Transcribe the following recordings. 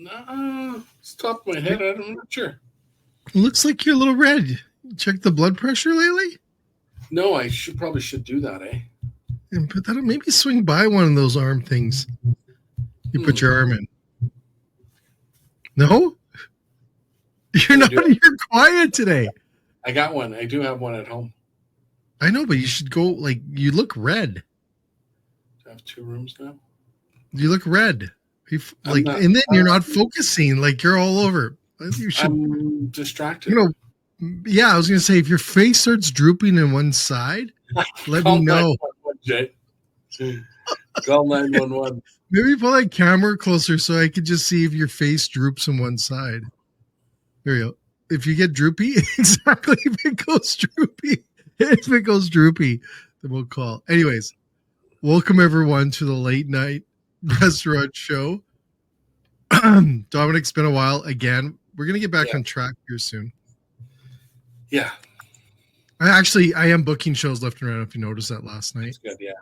Nah, it's top of my head. I'm not sure. Looks like you're a little red. Check the blood pressure lately? No, I probably should do that, eh? And put that on. Maybe swing by one of those arm things. You put your arm in. No? You're quiet today. I got one. I do have one at home. I know, but you should go, like, you look red. I have 2 rooms now. You look red. And then you're not focusing. Like, you're all over. You should. I'm distracted. Yeah, I was going to say, if your face starts drooping in one side, let me know. Call 911. Maybe pull that camera closer so I could just see if your face droops on one side. There you go. If you get droopy, exactly. If it goes droopy, then we'll call. Anyways, welcome everyone to the late night restaurant show. Dominic, it's been a while again. We're going to get back on track here soon. Yeah. I am booking shows left and right. If you noticed that last night. That's good, yeah.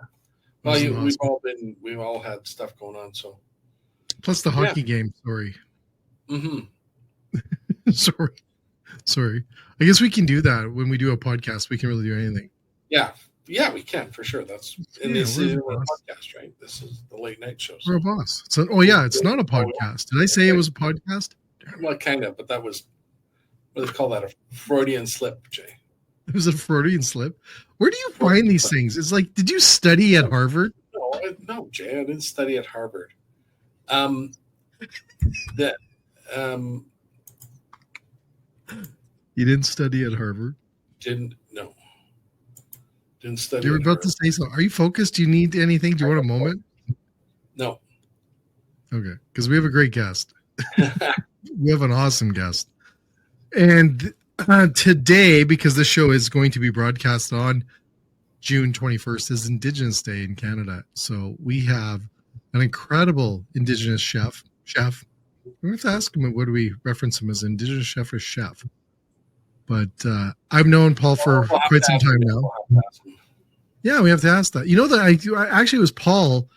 Well, we've all had stuff going on, so. Plus the hockey game. Sorry. Mm-hmm. Sorry. I guess we can do that when we do a podcast. We can really do anything. Yeah, we can for sure. This is a podcast, right? This is the late night show. So. We're a boss. It's not a podcast. Did I say it was a podcast? Well, kind of, but that was what do they call that? A Freudian slip, Jay. It was a Freudian slip. Where do you find these things? It's like, did you study at Harvard? No, Jay, I didn't study at Harvard. You didn't study at Harvard? Didn't study. You were about to say something. Are you focused? Do you need anything? Do you want a moment? No. Okay, because we have a great guest. We have an awesome guest. And today, because the show is going to be broadcast on June 21st, is Indigenous Day in Canada. So we have an incredible Indigenous chef. We have to ask him, what do we reference him as, Indigenous chef or chef? But I've known Paul for quite some time now. Yeah, we have to ask that. You know that actually it was Paul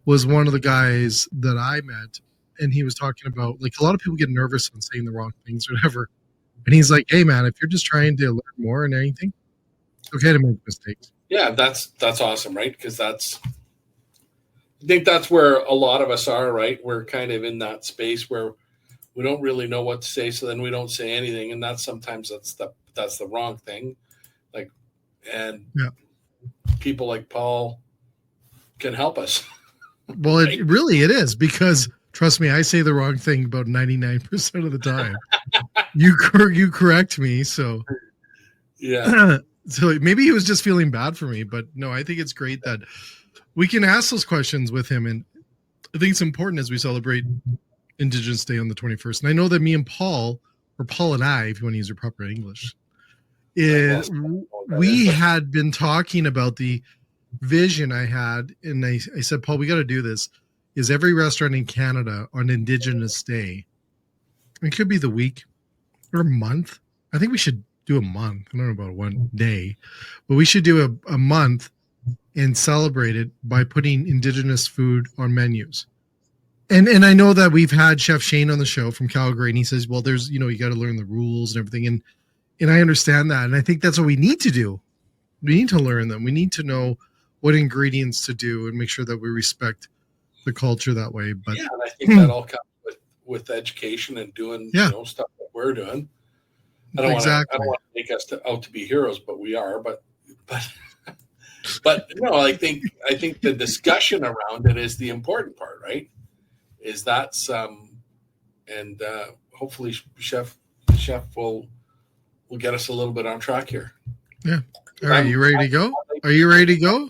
was one of the guys that I met, and he was talking about, like, a lot of people get nervous on saying the wrong things or whatever. And he's like, hey, man, if you're just trying to learn more and anything, it's okay to make mistakes. Yeah, that's awesome, right? Because I think that's where a lot of us are, right? We're kind of in that space where we don't really know what to say, so then we don't say anything, and that's the wrong thing. People like Paul can help us. Well, right? It is, because trust me, I say the wrong thing about 99% of the time. You correct me, so yeah. So maybe he was just feeling bad for me, but no, I think it's great that we can ask those questions with him, and I think it's important as we celebrate Indigenous Day on the 21st. And I know that me and Paul, or Paul and I, if you want to use your proper English, we had been talking about the vision I had, and I said, Paul, we got to do this. Is every restaurant in Canada on Indigenous Day, it could be the week or month. I think we should do a month. I don't know about one day, but we should do a month and celebrate it by putting Indigenous food on menus. And I know that we've had Chef Shane on the show from Calgary, and he says, well, there's, you got to learn the rules and everything. And I understand that. And I think that's what we need to do. We need to learn them. We need to know what ingredients to do and make sure that we respect the culture that way. But yeah, and I think that all comes with education and doing stuff that we're doing. I don't want to make us out to be heroes, but we are. But no, I think the discussion around it is the important part, right? Is that's and hopefully Chef will get us a little bit on track here. Yeah. All right, you ready to go? Are you ready to go?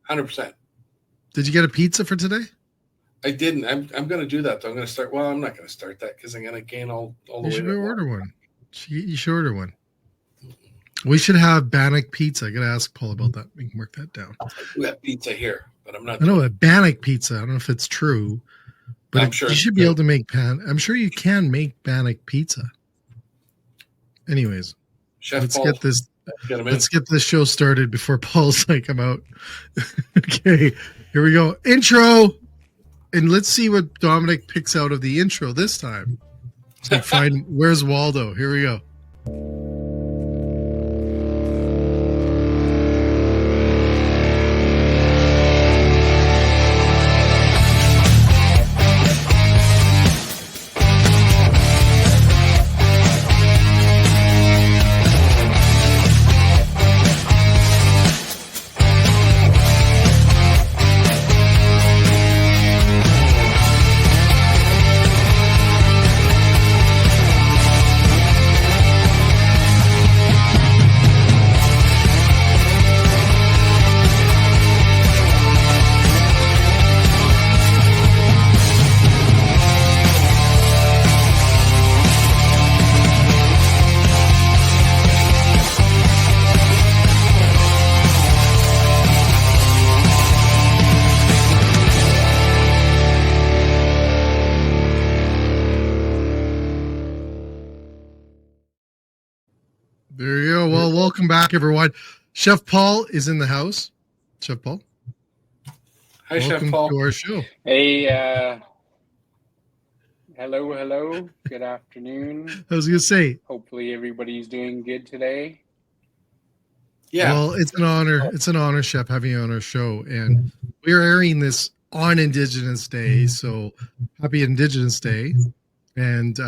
100%. Did you get a pizza for today? I didn't. I'm going to do that, though. I'm going to start. Well, I'm not going to start that because I'm going to gain all the way. You should order one. You should order one. We should have Bannock pizza. I got to ask Paul about that. We can work that down. We have pizza here, but I'm not. I know a Bannock pizza. I don't know if it's true, but I'm sure you should be able to make I'm sure you can make Bannock pizza. Anyways, Chef let's Paul, get this. Let's get this show started before Paul's like, I'm out. Okay, here we go. Intro. And let's see what Dominic picks out of the intro this time. So find where's Waldo. Here we go. There you go. Well, welcome back, everyone. Chef Paul is in the house. Chef Paul. Hi, welcome Chef Paul. to our show. Hey, hello. Good afternoon. I was going to say. Hopefully everybody's doing good today. Yeah. Well, it's an honor. It's an honor, Chef, having you on our show. And we're airing this on Indigenous Day. So happy Indigenous Day. And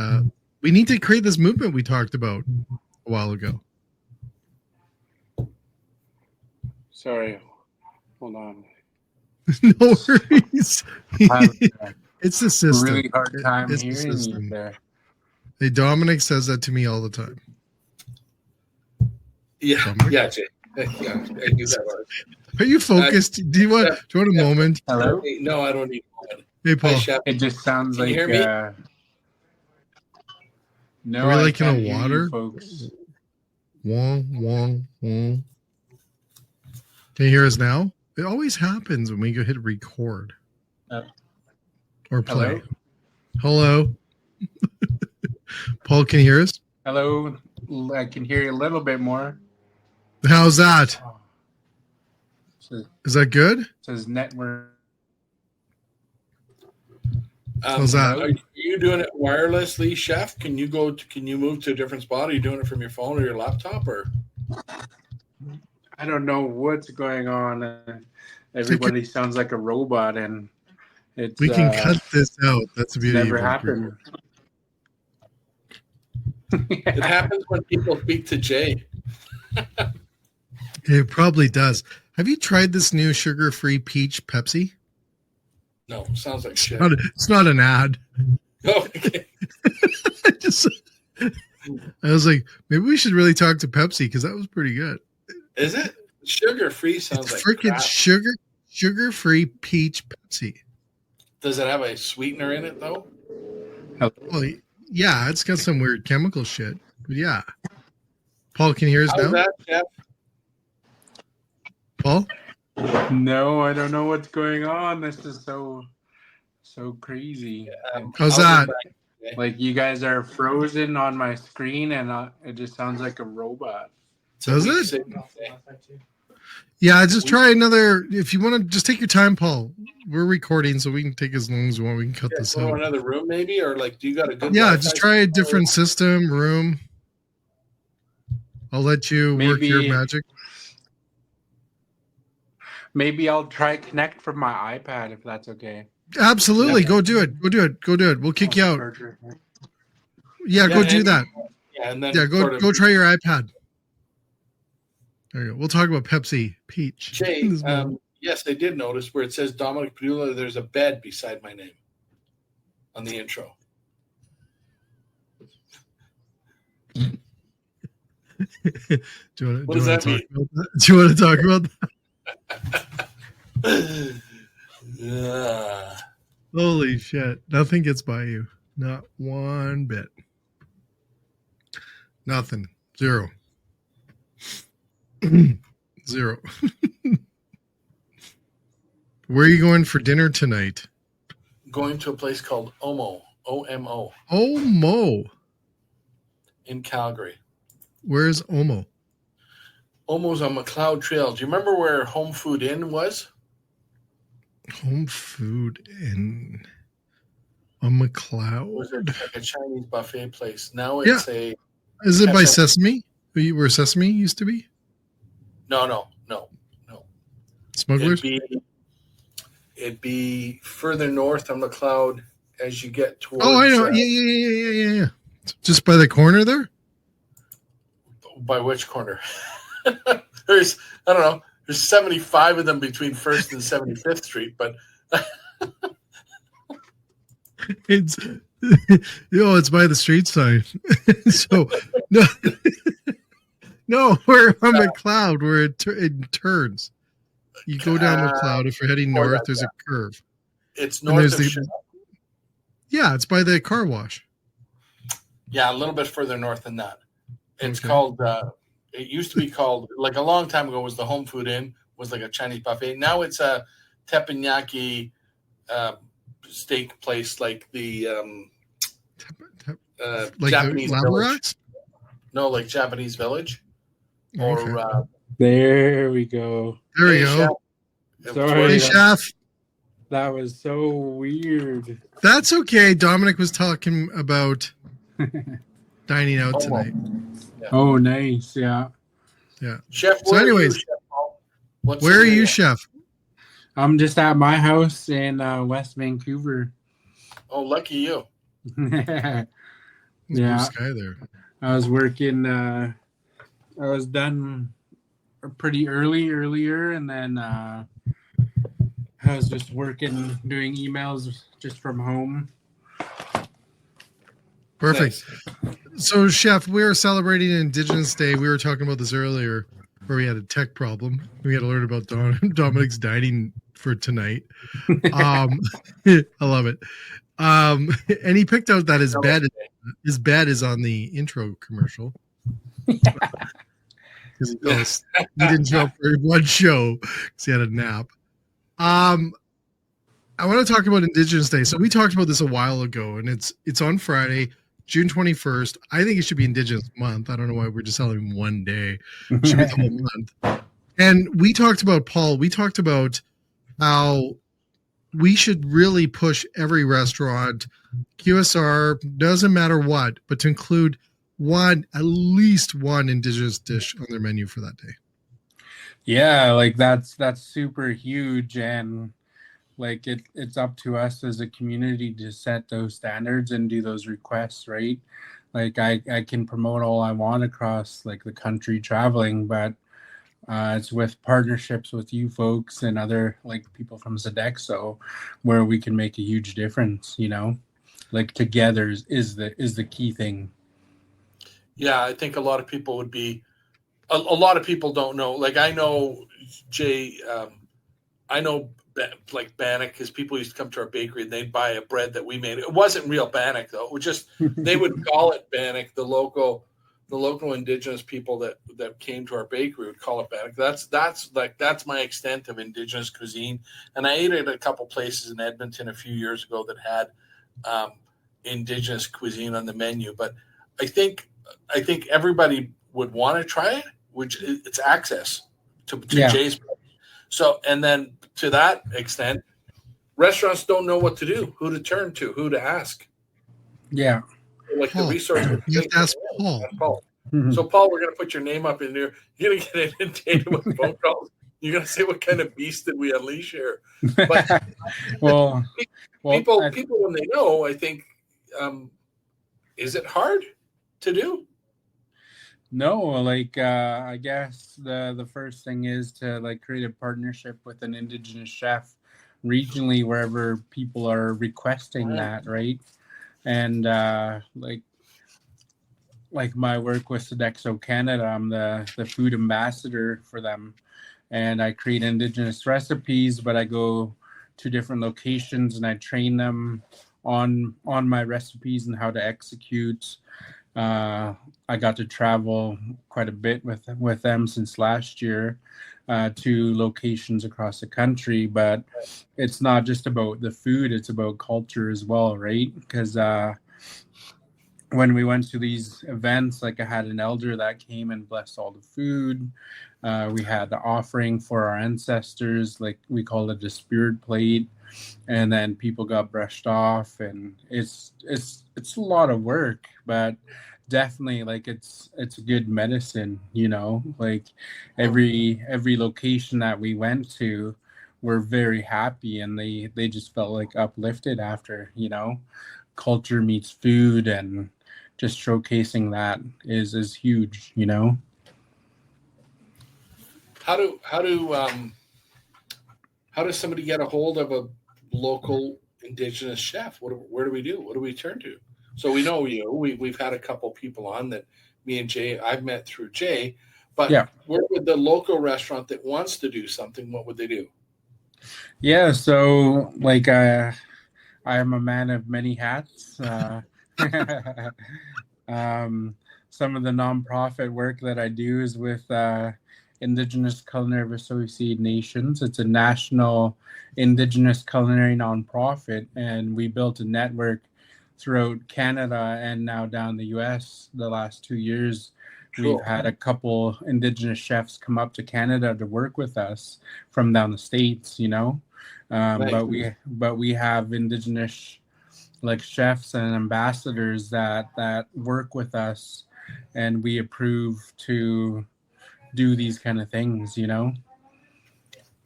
we need to create this movement we talked about a while ago. Sorry. Hold on. No worries. It's the system. Really hard time It's the hearing you system. there. Hey, Dominic says that to me all the time. Yeah. Dominic? Yeah, Jay. Yeah, I do that word. Are you focused? Do you want a moment? Hello? No, I don't need one. Hey, Paul. Hi, Chef. It just sounds Can like you hear me? No, Are we I like in can't a hear water? you, folks. Wong. Can you hear us now? It always happens when we go hit record or play. Hello? Paul, can you hear us? Hello. I can hear you a little bit more. How's that? Says, Is that good? says network. How's that? Are you doing it wirelessly, Chef? Can you move to a different spot? Are you doing it from your phone or your laptop, or? I don't know what's going on. Everybody sounds like a robot, and it's We can cut this out. That's the beauty never of our happened. It happens when people speak to Jay. It probably does. Have you tried this new sugar-free peach Pepsi? No, sounds like shit. It's not an ad. Oh, okay. I was like, maybe we should really talk to Pepsi because that was pretty good. Is it sugar-free? Sounds It's like freaking crap. sugar-free peach Pepsi. Does it have a sweetener in it though? Well, yeah, it's got some weird chemical shit. But yeah. Paul, can you hear us How's now? that, Chef? Paul? No, I don't know what's going on. This is so crazy. How's I'll that? get back. Like you guys are frozen on my screen, and it just sounds like a robot. Does Weak it? signal. Yeah, just try another. If you want to, just take your time, Paul. We're recording, so we can take as long as we want. We can cut this Go to out. another room, maybe, or like, do you got a good? Yeah, Wi-Fi just try a signal? different system, room. I'll let you work Maybe- your magic. Maybe I'll try connect from my iPad if that's okay. Absolutely. Yeah. Go do it. Go do it. We'll kick you out. Yeah, go Yeah, do and- that. Yeah, and then Yeah, sort of- go try your iPad. There you go. We'll talk about Pepsi Peach. Jay, in this moment. yes, I did notice where it says Dominic Pedulla. There's a bed beside my name on the intro. Do you What does want that to mean? talk about that? Do you want to talk about that? Yeah. Holy shit. Nothing gets by you. Not one bit. Nothing. Zero. Zero. Where are you going for dinner tonight? Going to a place called Omo, OMO, Omo. in Calgary. Where's Omo? Omo's on McLeod Trail. Do you remember where Home Food Inn was? Home food on Was McLeod. it like a Chinese buffet place? Now Yeah. it's a Is it by Chef- Sesame? Where Sesame used to be? no. It'd Smugglers? be it'd be further north on McLeod as you get Oh, I towards know. Yeah. Just by the corner there? by which corner? There's I don't know. There's 75 of them between First and 75th Street, but It's it's by the street sign. So no, no, we're on McLeod where it turns. You go down McLeod. If you're heading north, there's a curve. it's And north there's of Shell. Yeah, it's by the car wash. Yeah, a little bit further north than that. It's Okay. called. It used to be called like a long time ago was the Home Food Inn, was like a Chinese buffet. Now it's a teppanyaki steak place like the Like Japanese the Village. Laborats? No, like Japanese Village. Or Okay. There we go. There we Hey, go. Chef. Sorry. Hey, chef. That was so weird. That's okay. Dominic was talking about dining out Oh, tonight. Oh, nice. Yeah. Chef. So where are you, anyways, Chef Paul? What's Where the are you, area? chef? I'm just at my house in West Vancouver. Oh, lucky you. Yeah. Blue sky there. I was working. I was done pretty earlier, and then I was just working, doing emails just from home. Perfect. Nice. So, chef, we are celebrating Indigenous Day. We were talking about this earlier, where we had a tech problem. We had to learn about Dominic's dining for tonight. I love it. And he picked out that his bed is on the intro commercial. Because he didn't show up for one show because he had a nap. I want to talk about Indigenous Day. So we talked about this a while ago, and it's on Friday, June 21st. I think it should be Indigenous Month. I don't know why we're just having one day. It should be the whole month. And we talked about, Paul, we talked about how we should really push every restaurant, QSR, doesn't matter what, but to include at least one Indigenous dish on their menu for that day. Yeah, like that's super huge, and like it's up to us as a community to set those standards and do those requests, right? Like I can promote all I want across like the country traveling, but it's with partnerships with you folks and other like people from Sodexo where we can make a huge difference, like together is the key thing. Yeah, I think a lot of people would be. A lot of people don't know. Like I know Jay. I know like Bannock because people used to come to our bakery and they'd buy a bread that we made. It wasn't real Bannock though. It was just they would call it Bannock. The local Indigenous people that came to our bakery would call it Bannock. That's my extent of Indigenous cuisine. And I ate it at a couple places in Edmonton a few years ago that had Indigenous cuisine on the menu. But I think everybody would want to try it, which it's access to Jay's place. So, and then to that extent, restaurants don't know what to do, who to turn to, who to ask. Yeah. Like Paul, the resource. you have to ask Paul. So, Paul, we're going to put your name up in there. You're going to get inundated with phone calls. You're going to say, what kind of beast did we unleash here? But well, people, when they know, I think, is it hard to do? No, like I guess the first thing is to like create a partnership with an Indigenous chef regionally wherever people are requesting that, right? And like my work with Sodexo Canada, I'm the food ambassador for them, and I create Indigenous recipes, but I go to different locations and I train them on my recipes and how to execute. I got to travel quite a bit with them since last year to locations across the country, but it's not just about the food, it's about culture as well, right? Because when we went to these events, like I had an elder that came and blessed all the food. We had the offering for our ancestors, like we call it the spirit plate, and then people got brushed off, and it's a lot of work, but definitely like it's a good medicine, you know. Like every location that we went to, we're very happy, and they just felt like uplifted after, you know. Culture meets food, and just showcasing that is huge, you know. How does somebody get a hold of a local Indigenous chef? Where do we do? What do we turn to? So we know you. We've had a couple people on that me and Jay I've met through Jay, but Yeah. where would the local restaurant that wants to do something? What would they do? Yeah, so like I am a man of many hats. Some of the nonprofit work that I do is with Indigenous Culinary Associated Nations. It's a national Indigenous culinary nonprofit, and we built a network throughout Canada and now down the US the last 2 years. Cool. We've had a couple Indigenous chefs come up to Canada to work with us from down the States, you know. Nice. But we have Indigenous like chefs and ambassadors that work with us, and we approve to do these kind of things, you know.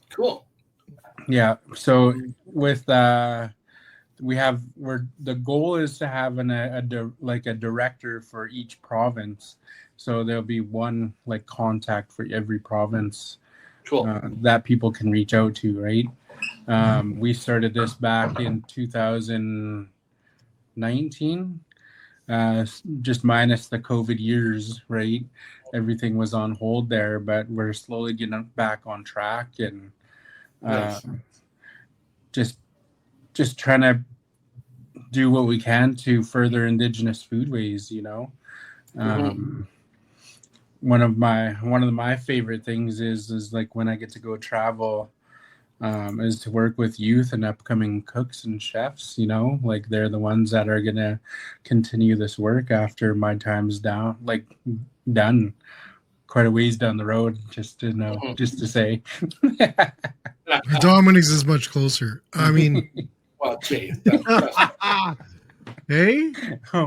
Cool. Yeah, so with the goal is to have a director for each province, so there'll be one like contact for every province. Cool. That people can reach out to, right? We started this back in 2019, just minus the COVID years, right? Everything was on hold there, but we're slowly getting back on track, and Nice. just trying to do what we can to further Indigenous foodways, you know. One of my favorite things is like when I get to go travel, is to work with youth and upcoming cooks and chefs, you know, like they're the ones that are gonna continue this work after my time's done quite a ways down the road, just to know, just to say. Dominic's is much closer. I mean, well, Jay, hey,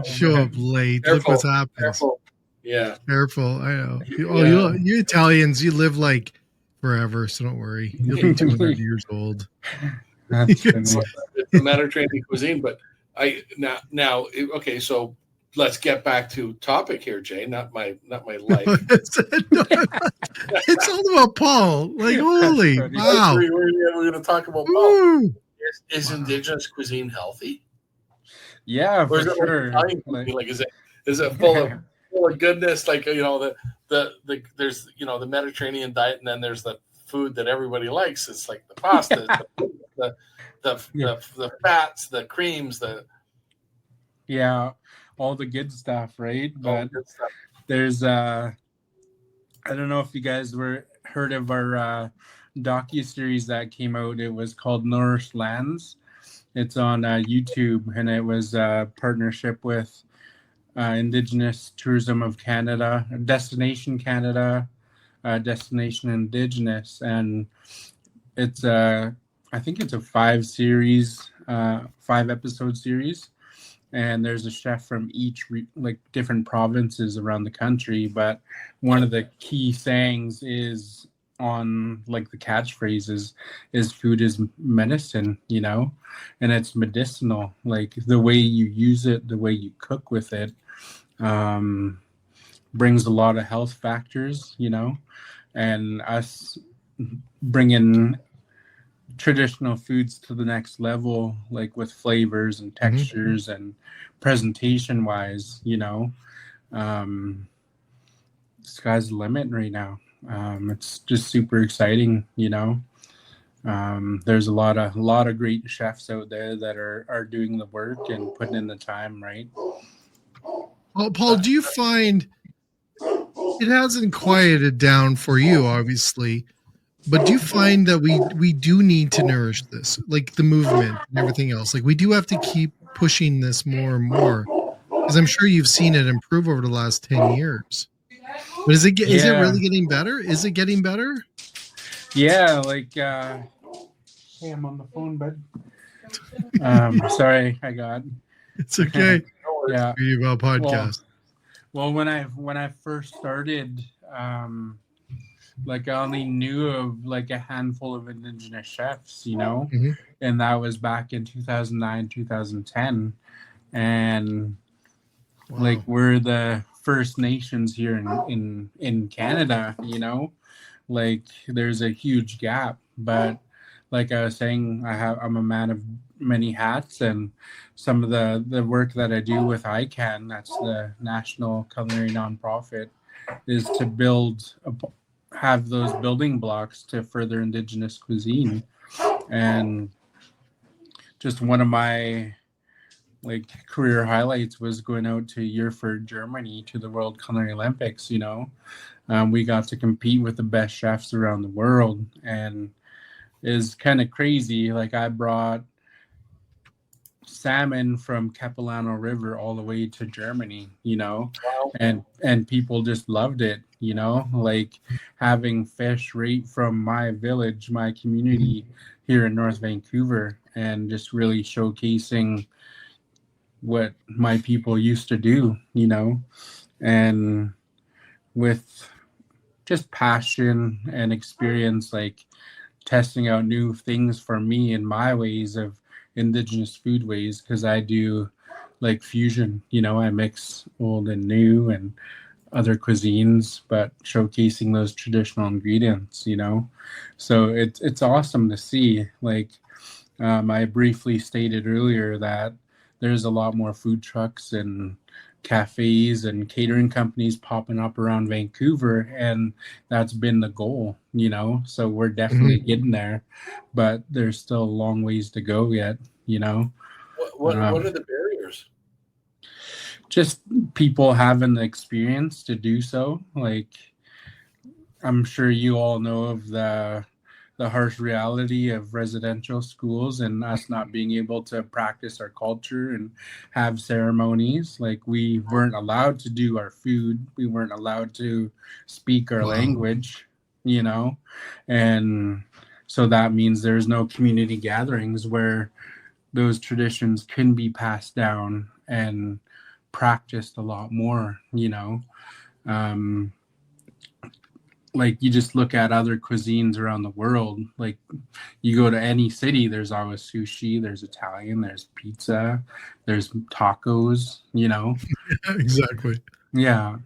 show up late. Careful, look what's happening. Careful. Yeah. Careful. I know. You Italians, you live like forever, so don't worry. You'll be 200 years old. That's It's the Mediterranean cuisine, but now okay, so let's get back to topic here, Jay. Not my life. It's all about Paul. Like, holy wow. We're going to talk about Paul. Is Indigenous cuisine healthy? Yeah, for sure. Like, is it full of goodness? Like, you know, the there's, you know, the Mediterranean diet, and then there's the food that everybody likes. It's like the pasta, the fats, the creams, all the good stuff, right? But there's I don't know if you guys heard of our docu-series that came out. It was called Nourished Lands. It's on YouTube, and it was a partnership with Indigenous Tourism of Canada, Destination Canada, Destination Indigenous, and it's I think it's a 5-episode series, and there's a chef from each different provinces around the country. But one of the key sayings is on like the catchphrases is food is medicine, you know, and it's medicinal. Like the way you use it, the way you cook with it, brings a lot of health factors, you know, and us bringing traditional foods to the next level, like with flavors and textures and presentation wise, you know, sky's the limit right now. It's just super exciting, you know. There's a lot of great chefs out there that are doing the work and putting in the time, right? Well, Paul, do you find it hasn't quieted down for you, obviously, but do you find that we do need to nourish this, like the movement and everything else? Like we do have to keep pushing this more and more, because I'm sure you've seen it improve over the last 10 years. But is it Yeah. really getting better? Is it getting better? Yeah, like hey, I'm on the phone, bud. Sorry, I got It's okay. yeah. You about podcast. Well, when I first started, like I only knew of like a handful of Indigenous chefs, Mhm. and that was back in 2009, 2010, and like Wow. we're the First Nations here in Canada, like there's a huge gap, but like I was saying, I'm a man of many hats, and some of the work that I do with ICANN, that's the National Culinary Nonprofit, is to have those building blocks to further Indigenous cuisine. And just one of my like career highlights was going out to Erfurt, Germany, to the World Culinary Olympics. We got to compete with the best chefs around the world, and is kind of crazy. Like I brought salmon from Capilano River all the way to Germany, Wow. and people just loved it, like having fish right from my village, my community here in North Vancouver, and just really showcasing what my people used to do, and with just passion and experience, like testing out new things for me and my ways of Indigenous food ways, because I do like fusion, I mix old and new and other cuisines, but showcasing those traditional ingredients, so it's awesome to see. Like I briefly stated earlier that there's a lot more food trucks and cafes and catering companies popping up around Vancouver, and that's been the goal, So we're definitely getting there, but there's still a long ways to go yet, What are the barriers? Just people having the experience to do so. Like I'm sure you all know of the harsh reality of residential schools and us not being able to practice our culture and have ceremonies. Like we weren't allowed to do our food. We weren't allowed to speak our Wow. language, and so that means there's no community gatherings where those traditions can be passed down and practiced a lot more, um, like you just look at other cuisines around the world. Like you go to any city, there's always sushi, there's Italian, there's pizza, there's tacos, Exactly. Yeah.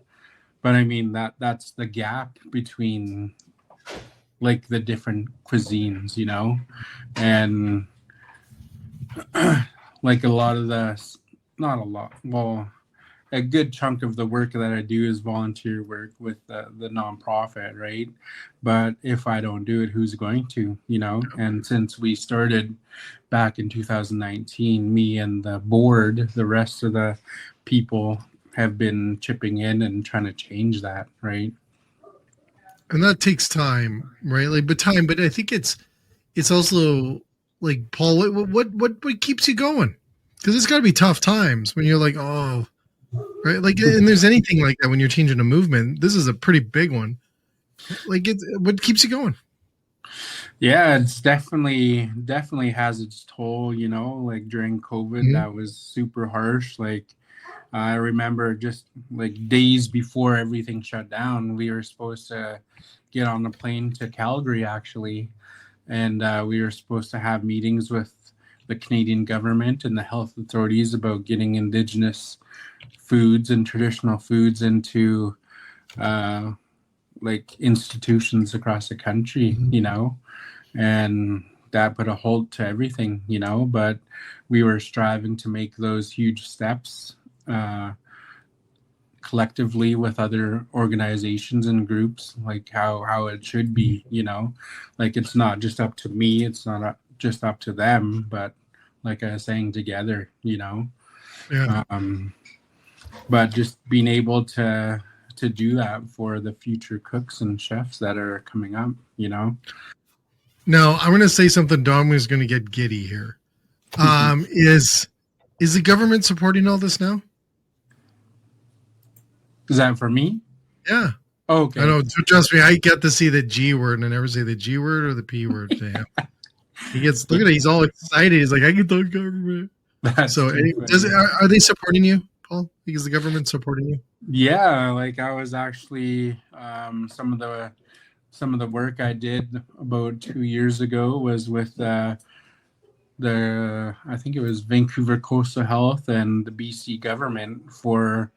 But I mean that's the gap between like the different cuisines, and like a lot of not a lot, well, a good chunk of the work that I do is volunteer work with the nonprofit, right? But if I don't do it, who's going to, And since we started back in 2019, me and the board, the rest of the people have been chipping in and trying to change that, right? And that takes time, right? Like, but I think it's also like, Paul, what keeps you going? Because it's got to be tough times when you're like, oh, right, like, and there's anything like that when you're changing a movement. This is a pretty big one. Like, what keeps you going? Yeah, it's definitely has its toll, like during COVID, that was super harsh. Like I remember just like days before everything shut down, we were supposed to get on a plane to Calgary actually, and we were supposed to have meetings with the Canadian government and the health authorities about getting Indigenous foods and traditional foods into like institutions across the country, and that put a halt to everything, but we were striving to make those huge steps collectively with other organizations and groups, like how it should be, like it's not just up to me, it's not just up to them, but like I was saying, together, Yeah. But just being able to do that for the future cooks and chefs that are coming up, Now I'm going to say something. Dominic's going to get giddy here. Is the government supporting all this now? Is that for me? Yeah. Okay. I know. Trust me, I get to see the G word, and I never say the G word or the P word to him. He gets look at it. He's all excited. He's like, I can talk government. That's So, too funny. are they supporting you, Paul? Because the government's supporting you. Yeah, like I was actually some of the work I did about 2 years ago was with I think it was Vancouver Coastal Health and the BC government for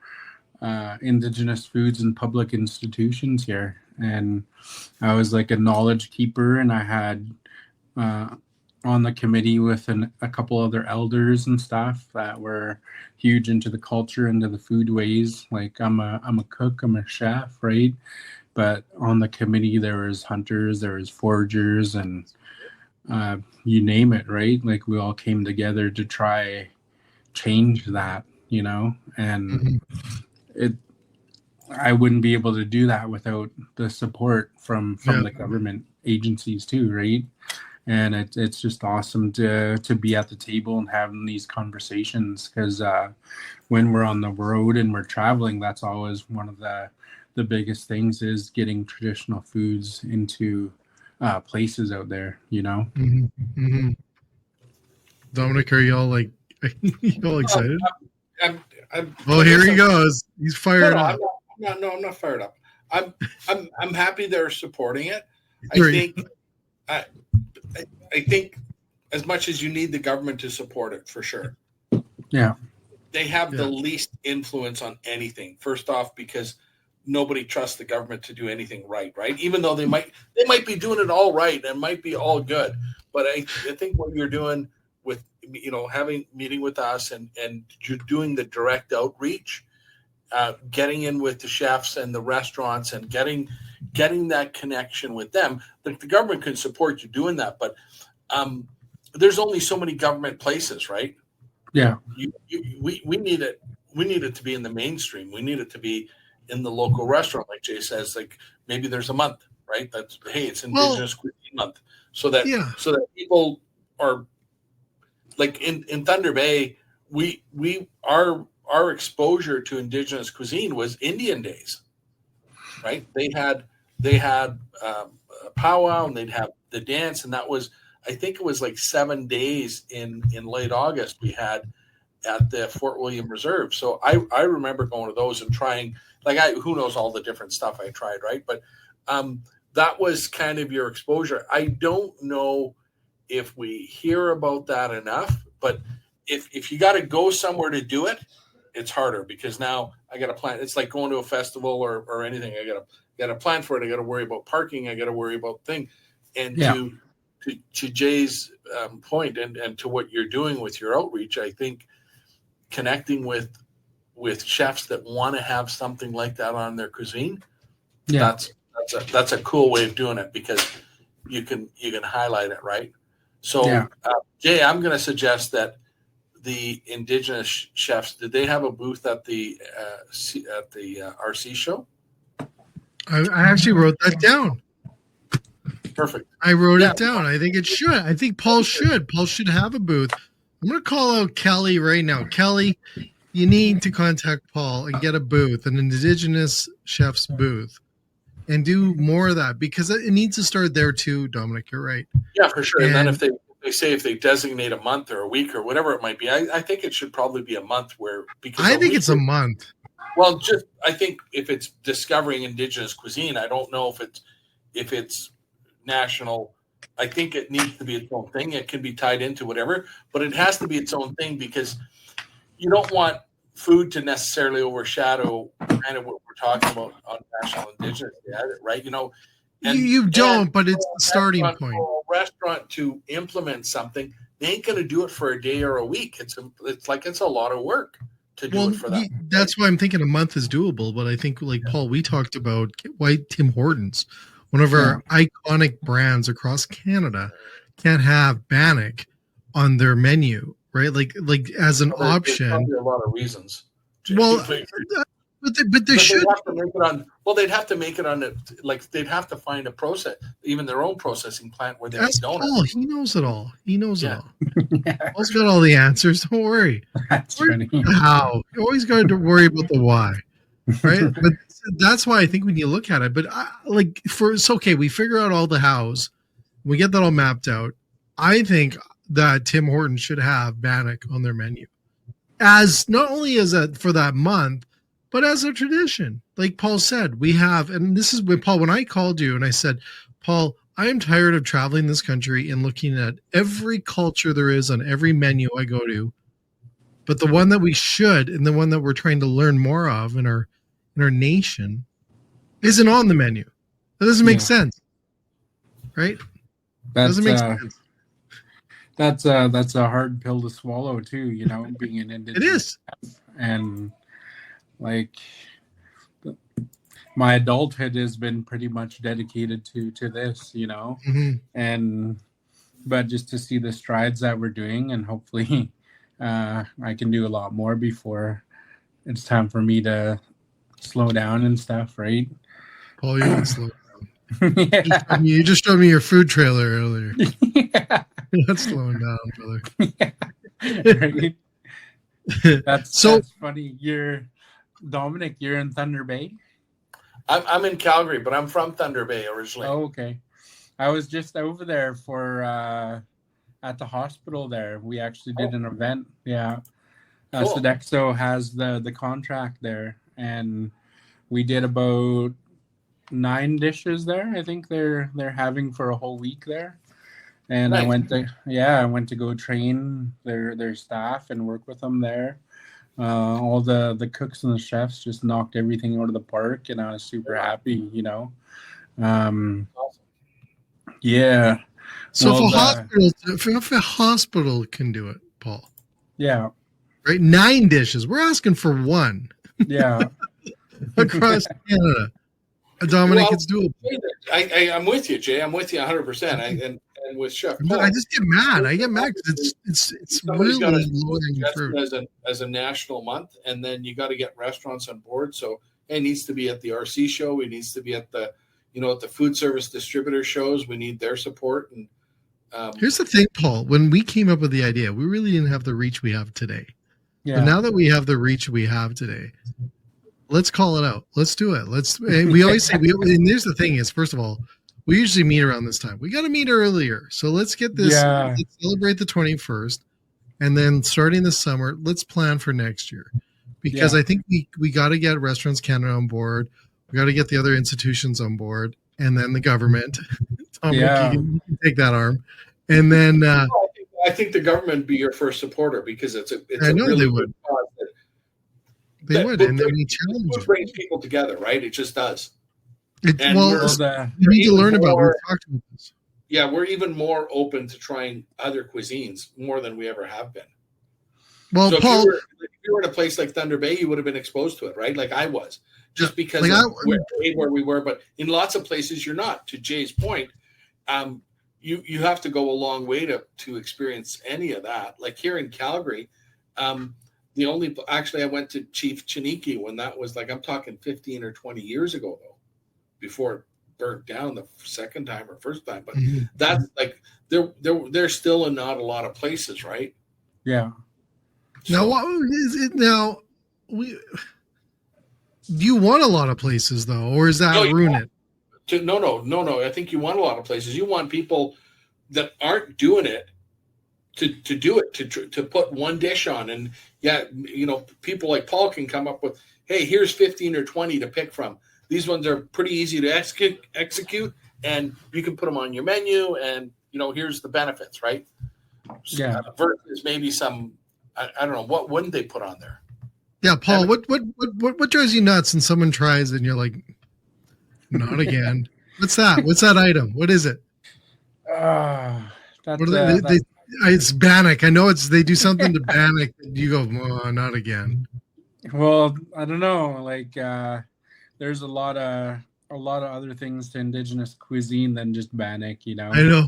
Indigenous foods and public institutions here, and I was like a knowledge keeper, and I had on the committee with a couple other elders and stuff that were huge into the culture, into the food ways. Like I'm a cook, I'm a chef, right? But on the committee there was hunters, there was foragers, and you name it, right? Like we all came together to try change that, and it. I wouldn't be able to do that without the support from the government agencies too, right? And it's just awesome to be at the table and having these conversations, because when we're on the road and we're traveling, that's always one of the biggest things is getting traditional foods into places out there, Dominic, are y'all like y'all excited? I'm, Here he goes. He's fired up. I'm not fired up. I'm happy they're supporting it. I think as much as you need the government to support it, for sure. Yeah. They have the least influence on anything. First off, because nobody trusts the government to do anything right? Even though they might be doing it all right and might be all good. But I think what you're doing with, having meeting with us and you're doing the direct outreach, getting in with the chefs and the restaurants and getting that connection with them. The government can support you doing that, but there's only so many government places, right? Yeah. We need it. We need it to be in the mainstream. We need it to be in the local restaurant, like Jay says. Like maybe there's a month, right? That's it's Indigenous Cuisine Month, so that people are like in Thunder Bay. Our exposure to Indigenous cuisine was Indian days, right? They had a powwow and they'd have the dance, and that was, I think it was like 7 days in late August we had at the Fort William Reserve. So I remember going to those and trying, who knows all the different stuff I tried, right? But that was kind of your exposure. I don't know if we hear about that enough, but if you got to go somewhere to do it, it's harder because now I got to plan. It's like going to a festival or anything. I got to plan for it. I got to worry about parking. I got to worry about things. And to Jay's point and to what you're doing with your outreach, I think connecting with chefs that want to have something like that on their cuisine, that's a cool way of doing it because you can highlight it, right? So Jay, I'm going to suggest that the Indigenous chefs, did they have a booth at the RC show? I actually wrote that down. Perfect. I wrote it down. I think it should. I think Paul should. Paul should have a booth. I'm going to call out Kelly right now. Kelly, you need to contact Paul and get a booth, an Indigenous chef's booth, and do more of that because it needs to start there too, Dominic. You're right. Yeah, for sure. And then if they designate a month or a week or whatever it might be, I think it should probably be a month I think it's a month. Well, I think if it's discovering Indigenous cuisine, I don't know if it's national. I think it needs to be its own thing. It can be tied into whatever, but it has to be its own thing because you don't want food to necessarily overshadow kind of what we're talking about on National Indigenous Day, right? You don't, but it's the starting point. For a restaurant to implement something, they ain't going to do it for a day or a week. It's a lot of work to do it for that. That's why I'm thinking a month is doable. But I think, Paul, we talked about why Tim Hortons, one of our iconic brands across Canada, can't have Bannock on their menu, right? Like as an option. There's probably a lot of reasons. Well, but they should. They'd have to make it on it. They'd have to find a process, even their own processing plant where they don't. Paul, he knows it all. He knows it all. Paul's got all the answers. Don't worry. That's funny. How? You always got to worry about the why, right? But that's why I think when you look at it, but it's okay. We figure out all the hows, we get that all mapped out. I think that Tim Hortons should have Bannock on their menu as not only as for that month, but as a tradition. Like Paul said, we have, and this is when Paul, when I called you and I said, Paul, I am tired of traveling this country and looking at every culture there is on every menu I go to. But the one that we should, and the one that we're trying to learn more of in our nation, isn't on the menu. That doesn't make sense, right? That doesn't make sense. That's a hard pill to swallow too. Being an Indigenous. It is, and like my adulthood has been pretty much dedicated to this, but just to see the strides that we're doing, and hopefully I can do a lot more before it's time for me to slow down and stuff, right? Paul, you don't slow down. Yeah. You just showed me your food trailer earlier. Yeah. You're not slowing down, brother. Yeah. Right? That's funny. Dominic, you're in Thunder Bay? I'm in Calgary, but I'm from Thunder Bay originally. Oh, okay. I was just over there for at the hospital there. We actually did an event. Yeah. Cool. Sodexo has the contract there, and we did about 9 dishes there. I think they're having for a whole week there. And nice. I went to go train their staff and work with them there. All the cooks and the chefs just knocked everything out of the park, and I was super happy, Awesome. Yeah. So if a hospital can do it, Paul. Yeah. Right, 9 dishes. We're asking for 1. Yeah. Across Canada. Dominic, it's doable. I'm with you, Jay. I'm with you 100%. And with Chef Paul, I just get mad. I get mad because it's really low-hanging fruit. As a national month, and then you got to get restaurants on board. So it needs to be at the RC show. It needs to be at the at the food service distributor shows. We need their support. And here's the thing, Paul. When we came up with the idea, we really didn't have the reach we have today. Yeah. But now that we have the reach we have today, let's call it out. Let's do it. We always say, and here's the thing is, first of all, we usually meet around this time. We got to meet earlier. So let's get this, let's celebrate the 21st. And then starting this summer, let's plan for next year. Because I think we got to get Restaurants Canada on board. We got to get the other institutions on board. And then the government. Dominic, you can take that arm. And then I think the government would be your first supporter, because it's a really good cause. They would, and then we challenge it. Brings people together, right? It just does. We need to learn about. We've talked about this. Yeah, we're even more open to trying other cuisines more than we ever have been. Well, so Paul, if you were in a place like Thunder Bay, you would have been exposed to it, right? Like I was, just because where we were. But in lots of places, you're not. To Jay's point, you have to go a long way to experience any of that. Like here in Calgary, I went to Chief Chiniki when that was I'm talking 15 or 20 years ago, though, before it burnt down the second time or first time. But that's there's still not a lot of places, right? Yeah. So, now, what is it now? You want a lot of places, though, or is that ruin it? No. I think you want a lot of places. You want people that aren't doing it to do it, to put one dish on. And people like Paul can come up with, hey, here's 15 or 20 to pick from. These ones are pretty easy to execute, and you can put them on your menu, and here's the benefits, right? Yeah. Versus maybe some, I don't know, what wouldn't they put on there? Yeah, Paul, what drives you nuts when someone tries and you're like, not again? What's that? What's that item? What is it? It's Bannock. I know they do something to Bannock. You go, oh, not again. Well, I don't know. There's a lot of other things to Indigenous cuisine than just Bannock. I know.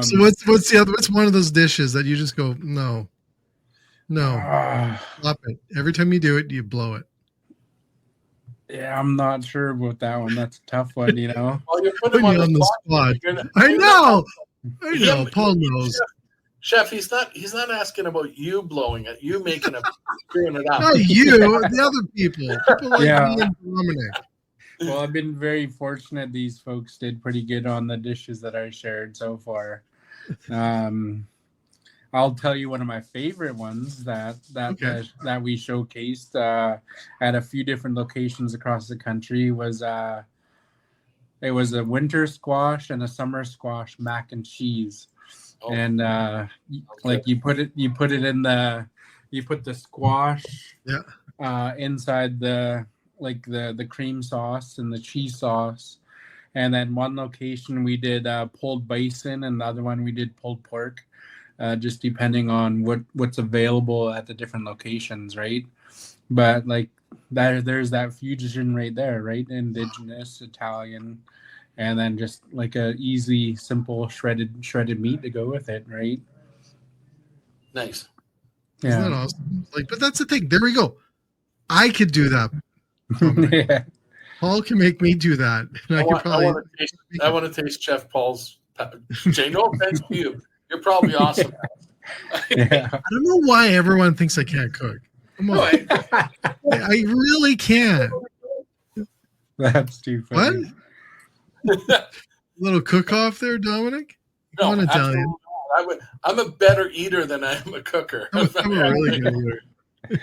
So what's the other? What's one of those dishes that you just go, no, stop it. Every time you do it, you blow it. Yeah, I'm not sure about that one. That's a tough one, Well, you're putting on the spot. I know. Paul knows. Chef, he's not asking about you blowing it. You making it, screwing it up. Not you, the other people like me and Dominic. Well, I've been very fortunate. These folks did pretty good on the dishes that I shared so far. I'll tell you one of my favorite ones that we showcased at a few different locations across the country was it was a winter squash and a summer squash mac and cheese. Oh. And like you put it in you put the squash inside the cream sauce and the cheese sauce. And then one location we did pulled bison, and the other one we did pulled pork, just depending on what's available at the different locations, right? But like there's that fusion right there, right? Indigenous, Italian, and then just like a easy, simple shredded meat to go with it, right? Nice. Yeah. Isn't that awesome? Like, but that's the thing. There we go. I could do that. Yeah. Paul can make me do that. I want to taste Chef Paul's pepper. Jay, no offense to you. You're probably awesome. Yeah. I don't know why everyone thinks I can't cook. Come on. I really can't. That's too funny. What? Little cook-off there, Dominic? No, I'm Italian. I'm a better eater than I am a cooker. I'm a really good eater.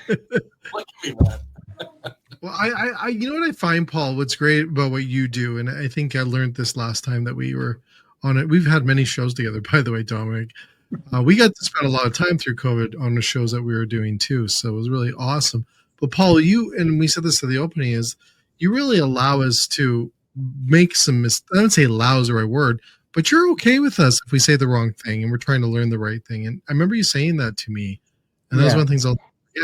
Look at me, man. Well, I you know what I find, Paul, what's great about what you do, and I think I learned this last time that we were on it. We've had many shows together, by the way, Dominic. We got to spend a lot of time through COVID on the shows that we were doing too, so it was really awesome. But Paul, you, and we said this at the opening, is you really allow us to make some I don't say allow is the right word, but you're okay with us if we say the wrong thing and we're trying to learn the right thing. And I remember you saying that to me, and that was one of the things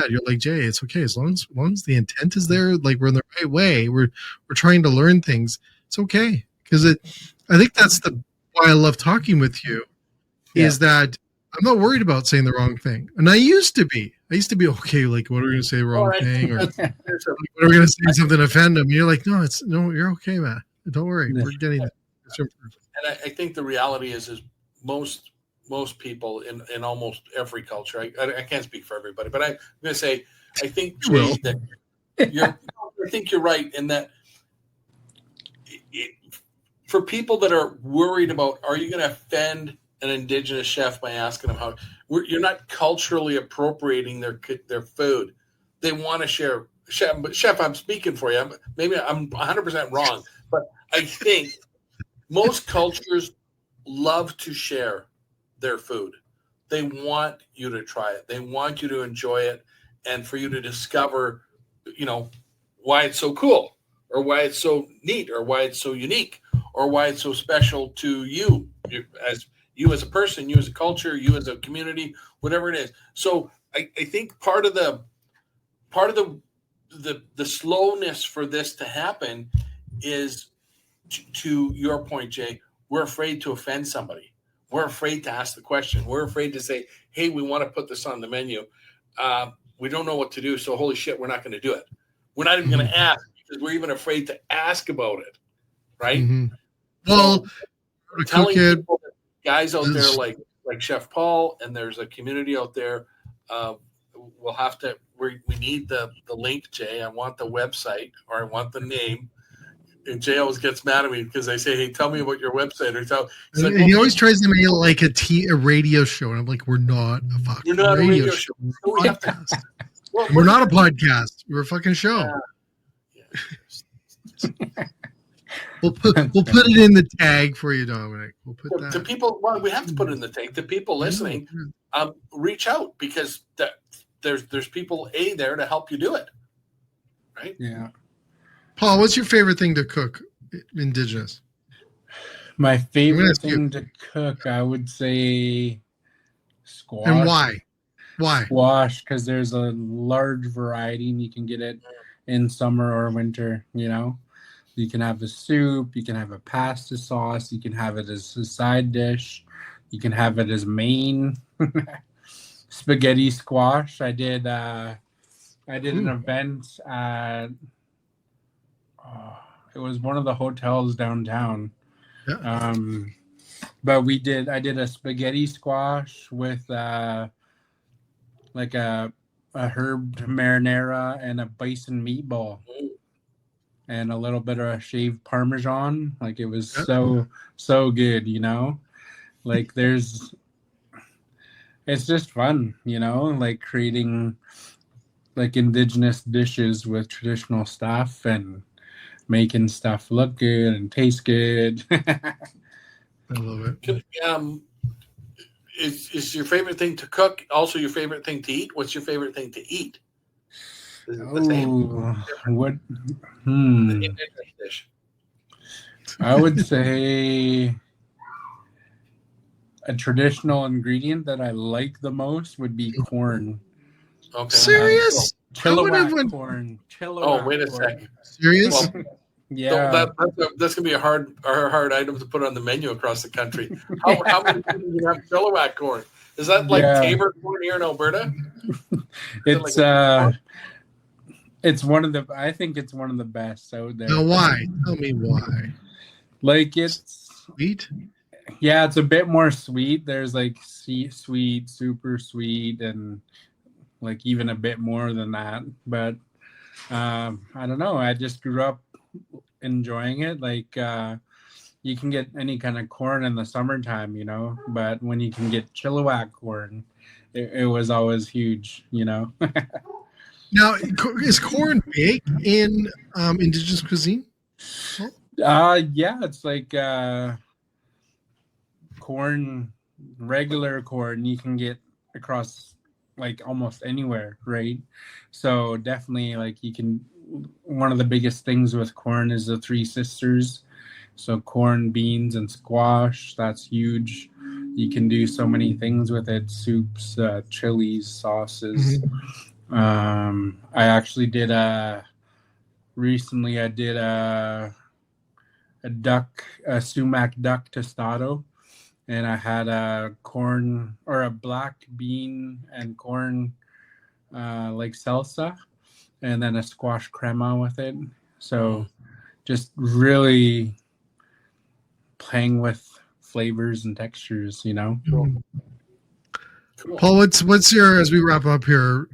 you're like, Jay, it's okay as long as the intent is there, like we're in the right way, we're trying to learn things, it's okay. Because I think that's why I love talking with you, is that I'm not worried about saying the wrong thing. And I used to be okay, like what are we gonna say the wrong thing, or what are we gonna say something to offend them? You're like, no, you're okay, man. Don't worry, we're getting it. And I think the reality is most people in almost every culture. I can't speak for everybody, but I'm going to say I think Jay, that I think you're right in that. For people that are worried about, are you going to offend an Indigenous chef by asking them how? You're not culturally appropriating their food. They want to share. Chef, I'm speaking for you. Maybe I'm 100% wrong, but I think most cultures love to share their food. They want you to try it. They want you to enjoy it, and for you to discover, why it's so cool, or why it's so neat, or why it's so unique, or why it's so special to you as a person, you as a culture, you as a community, whatever it is. So I think part of the slowness for this to happen is, to your point, Jay, we're afraid to offend somebody. We're afraid to ask the question. We're afraid to say, hey, we want to put this on the menu. We don't know what to do, so holy shit, we're not going to do it. We're not even going to ask because we're even afraid to ask about it, right? Mm-hmm. Well, so telling people, that guys out there like Chef Paul, and there's a community out there, we'll have to, we need the link, Jay. I want the website, or I want the name. And Jay always gets mad at me because I say, hey, tell me about your website. He's like, he always tries to make it like a radio show. And I'm like, we're not a fucking radio show. We're a podcast. We're not a podcast. We're a fucking show. We'll put it in the tag for you, Dominic. We'll put that. To people, well, we have to put it in the tag. To people listening, reach out, because there's people there to help you do it. Right? Yeah. Paul, what's your favorite thing to cook, Indigenous? My favorite thing to cook, I would say squash. And why? Why? Squash, because there's a large variety, and you can get it in summer or winter, You can have a soup, you can have a pasta sauce, you can have it as a side dish, you can have it as main. Spaghetti squash. I did an event at it was one of the hotels downtown. Yeah. But I did a spaghetti squash with like a herb marinara and a bison meatball and a little bit of shaved Parmesan. Like it was so good, you know? Like it's just fun, you know, like creating like indigenous dishes with traditional stuff and making stuff look good and taste good. I love it. Is your favorite thing to cook also your favorite thing to eat? What's your favorite thing to eat? Is it the same? What? The indigenous dish. I would say a traditional ingredient that I like the most would be corn. Okay. Serious? Chilliwack corn. Oh, wait a second. Serious? Well, Yeah. that's gonna be a hard item to put on the menu across the country. How many people do you have Chilliwack corn? Is that like Tabor corn here in Alberta? It's one of the. I think it's one of the best out there. Now, why? Tell me why. Like it's sweet. Yeah, it's a bit more sweet. There's like sweet, super sweet, and like even a bit more than that. But I don't know. I just grew up enjoying it. Like you can get any kind of corn in the summertime, you know. But when you can get Chilliwack corn, it was always huge, you know. Now, is corn big in Indigenous cuisine? Yeah, it's like corn, regular corn you can get across like almost anywhere, right? So definitely like you can, one of the biggest things with corn is the three sisters. So corn, beans, and squash, that's huge. You can do so many things with it, soups, chilies, sauces. I actually did recently I did a sumac duck tostado, and I had a corn or a black bean and corn like salsa, and then a squash crema with it. So just really playing with flavors and textures, you know. Cool. Paul, what's your, as we wrap up here,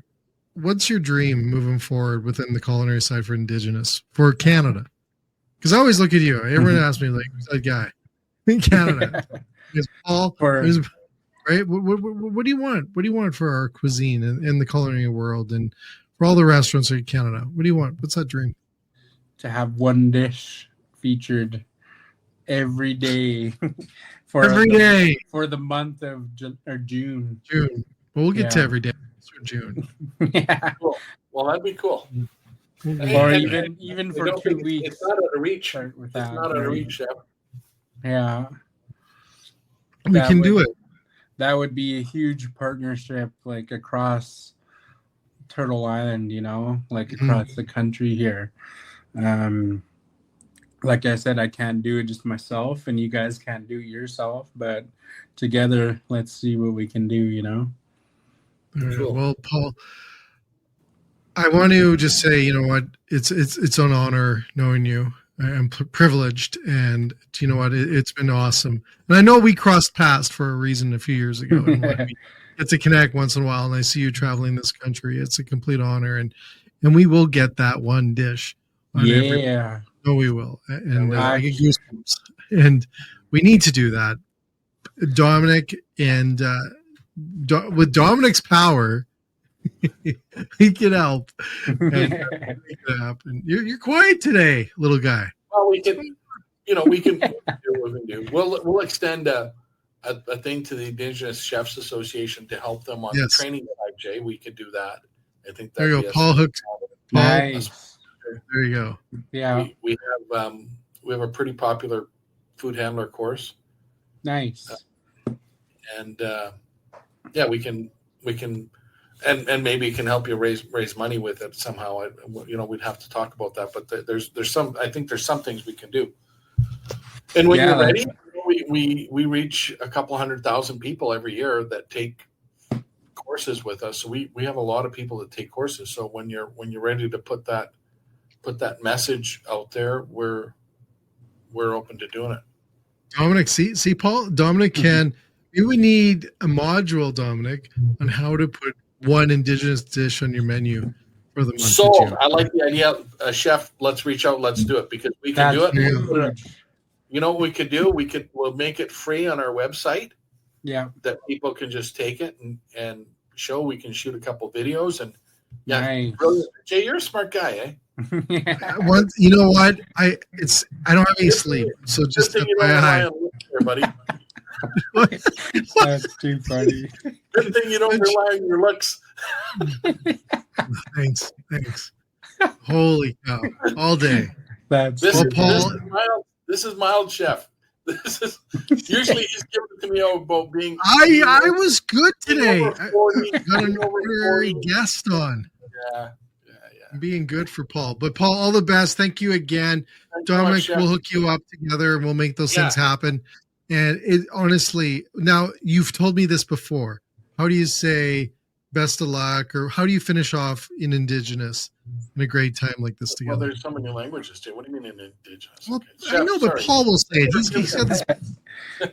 what's your dream moving forward within the culinary side for Indigenous for Canada? Because I always look at you. Everyone asks me like, who's that guy in Canada? Is Paul, right? What do you want? What do you want for our cuisine in the culinary world and for all the restaurants in Canada? What do you want? What's that dream? To have one dish featured every day for the month of June. June. Well, we'll get to every day for June. Yeah. Cool. Well, that'd be cool. Or even for 2 weeks. It's not out of reach. It's not out of reach, Chef. Yeah. We can do it. That would be a huge partnership, like across Turtle Island, you know, like across the country here. Like I said, I can't do it just myself, and you guys can't do it yourself, but together, let's see what we can do, you know? Cool. Well, Paul, I want to just say, you know what, it's an honor knowing you. I'm privileged, and you know what, it's been awesome. And I know we crossed paths for a reason a few years ago, and we get to connect once in a while. And I see you traveling this country. It's a complete honor, and we will get that one dish. No, we will, and I get goosebumps. And we need to do that, Dominic, and with Dominic's power. He can help and make it happen. You're quiet today, little guy. Well, we can do what we can do. We'll extend a thing to the Indigenous Chefs Association to help them on the training side, Jay. We could do that. I think there you go. Paul hooked. Nice. There you go. Yeah. We have a pretty popular food handler course. Nice. And we can. And maybe it can help you raise money with it somehow. We'd have to talk about that. But there's some. I think there's some things we can do. And when you're ready, we reach a couple 100,000 people every year that take courses with us. So we have a lot of people that take courses. So when you're ready to put that message out there, we're open to doing it. Dominic, see, Paul, Dominic can. We would need a module, Dominic, on how to put one Indigenous dish on your menu for the month of Sold. June. I like the idea, chef. Let's reach out. Let's do it because we can do it. Huge. You know what we could do? We'll make it free on our website. Yeah. That people can just take it and show. We can shoot a couple videos and Nice. brilliant. Jay, you're a smart guy, eh? You know what? I don't have any sleep, so just Good thing you don't rely FYI. on looks there, buddy. That's too funny. Good thing you don't rely on your looks. Thanks. Holy cow! All day. That's This is mild, chef. This is usually he's giving it to me about being. I was good today. over 40, I got an being over honorary 40. guest on. Yeah. Being good for Paul. But Paul, all the best. Thank you again. Thanks so much, Dominic, chef. we'll hook you up together and we'll make those things happen. And it honestly, now you've told me this before. How do you say best of luck, or how do you finish off in Indigenous in a great time like this Well, together? there's so many languages too. What do you mean in Indigenous? Well, Okay. I Chef, know, but sorry. Paul will say it. He said this. I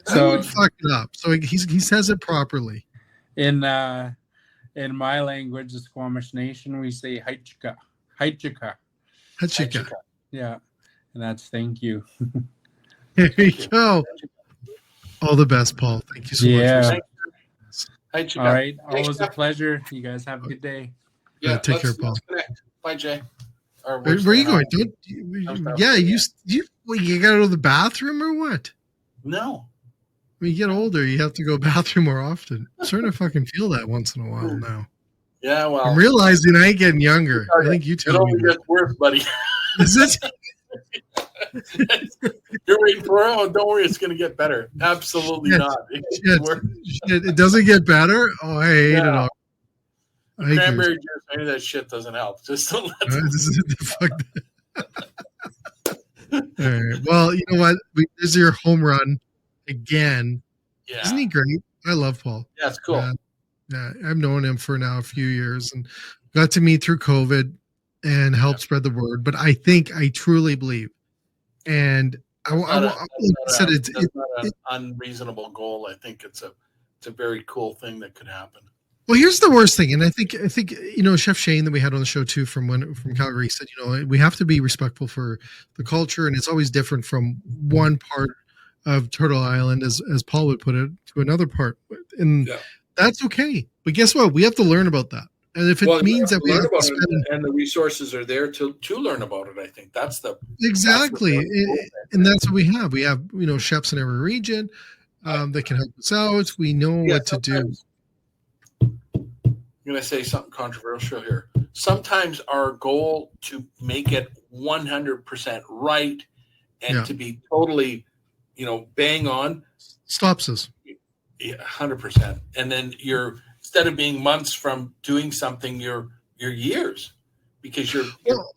So would fuck it up. So he says it properly. in my language, the Squamish Nation, we say Haichika. Haichika. Hachika. Yeah. And that's thank you. There you go. All the best, Paul. Thank you so Yeah. much. Hi, Chica. All right. Thanks, Always a Chef. pleasure. You guys have a good day. Yeah, take care, let's Paul. connect. Bye, Jay. Or Where are you going? Yeah, you got to go to the bathroom or what? No. When you get older, you have to go bathroom more often. I'm starting to fucking feel that once in a while now. Yeah, well. I'm realizing I ain't getting younger. I think you It tell me. only gets worse, buddy. Is it? You're waiting for it. Oh, don't worry, it's going to get better. Absolutely Shit. not. It gets Shit. worse. It doesn't get better? Oh, I hate it all. I hate Cranberry juice, any of that shit doesn't help. Just don't let All right. Well, you know what? This is your home run again. Yeah. Isn't he great? I love Paul. Yeah, it's cool. Yeah, I've known him for now a few years and got to meet through COVID and help spread the word. But I truly believe, and That's not an unreasonable goal. I think it's a very cool thing that could happen. well, here's the worst thing, and I think Chef Shane that we had on the show too from Calgary said, we have to be respectful for the culture, and it's always different from one part of Turtle Island, as Paul would put it, to another part, and that's okay. But guess what? We have to learn about that, and if it means that we have to spend, and the resources are there to learn about it, I think that's exactly, and that's what we have. We have chefs in every region that can help us out. We know what to do. I'm going to say something controversial here. Sometimes our goal to make it 100% right and to be totally, bang on stops us. 100%. And then instead of being months from doing something, you're years because you're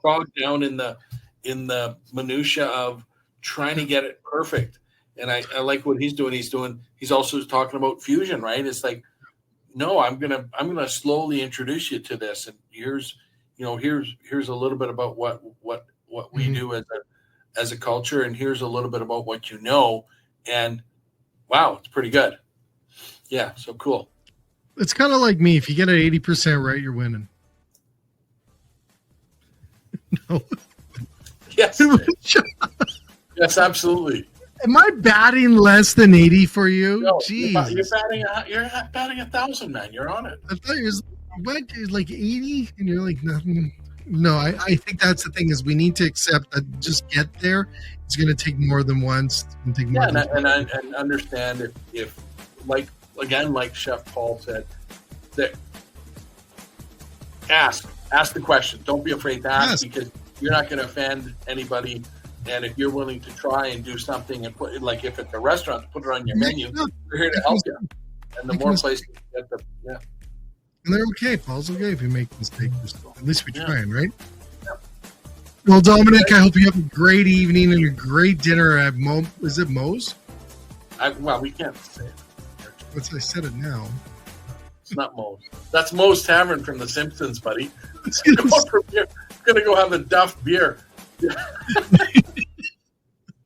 bogged down in the minutia of trying to get it perfect. And I like what he's doing. He's also talking about fusion, right? It's like, no, I'm gonna slowly introduce you to this, and here's a little bit about what we do as a culture, and here's a little bit about what and wow, it's pretty good. Yeah, so cool. It's kind of like me. If you get it 80% right, you're winning. No. Yes. Yes, absolutely. Am I batting less than 80 for you? No, Jeez. you're batting 1,000, man. You're on it. I thought you're like 80 and you're like nothing. No, I think that's the thing is we need to accept that just get there. It's going to take more than once. And understand if like Chef Paul said, that ask the question. Don't be afraid to ask because you're not going to offend anybody. And if you're willing to try and do something and put it, like if it's a restaurant, put it on your menu, we're here to help you. And the more places you get and they're okay. Paul's okay if you make mistakes. At least we're trying, right? Yeah. Well, Dominic, I hope you have a great evening and a great dinner at Is it Moe's? We can't say it. I said it now. It's not Moe's. That's Moe's Tavern from The Simpsons, buddy. I'm going to go have a Duff beer.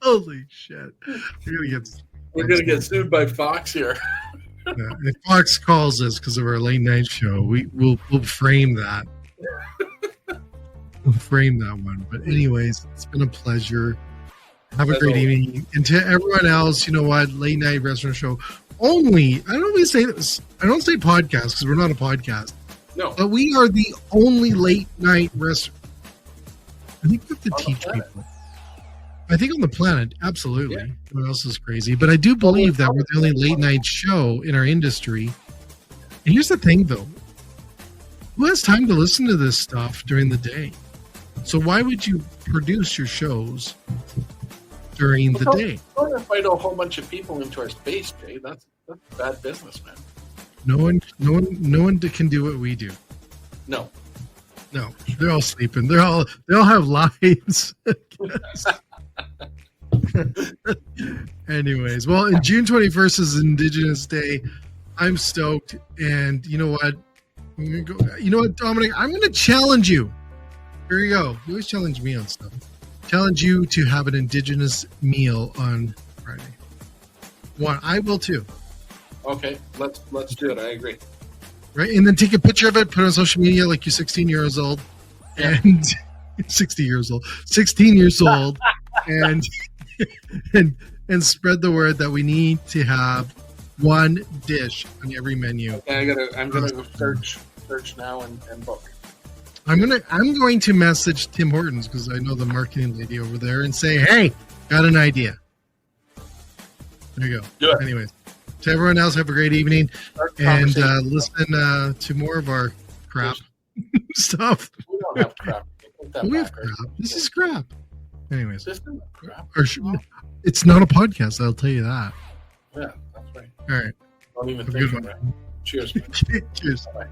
Holy shit. You're going to get We're going to get sued by Fox here. Yeah, if Fox calls us because of our late night show, we'll frame that. We'll frame that one. But anyways, it's been a pleasure. Have a great evening. And to everyone else, you know what? Late night restaurant show. Only, I don't always say this. I don't say podcast because we're not a podcast. No. But we are the only late night restaurant. I think we have to teach people. I think on the planet, absolutely. Yeah. What else is crazy? But I do believe that we're the only late night show in our industry. And here's the thing, though. Who has time to listen to this stuff during the day? So why would you produce your shows during the day? Don't invite a whole bunch of people into our space, Jay. That's bad business, man. No one can do what we do. No, they're all sleeping. They all have lives. Anyways, well, June 21st is Indigenous Day. I'm stoked, and you know what? I'm gonna go. You know what, Dominic? I'm gonna challenge you. Here you go. You always challenge me on stuff. Challenge you to have an Indigenous meal on Friday. One, I will too. Okay, let's do it. I agree. Right, and then take a picture of it, put it on social media like you're 16 years old, and 16 years old, and and spread the word that we need to have one dish on every menu. Okay, I'm gonna go search now and book. I'm going to message Tim Hortons because I know the marketing lady over there and say, hey, got an idea. There you go. Do it. Anyways, to everyone else, have a great evening and listen to more of our crap stuff. We don't have crap. We have crap. This is crap. Anyways, this isn't crap. It's not a podcast. I'll tell you that. Yeah, that's right. All right. Don't even think about it. Cheers. Cheers. Bye.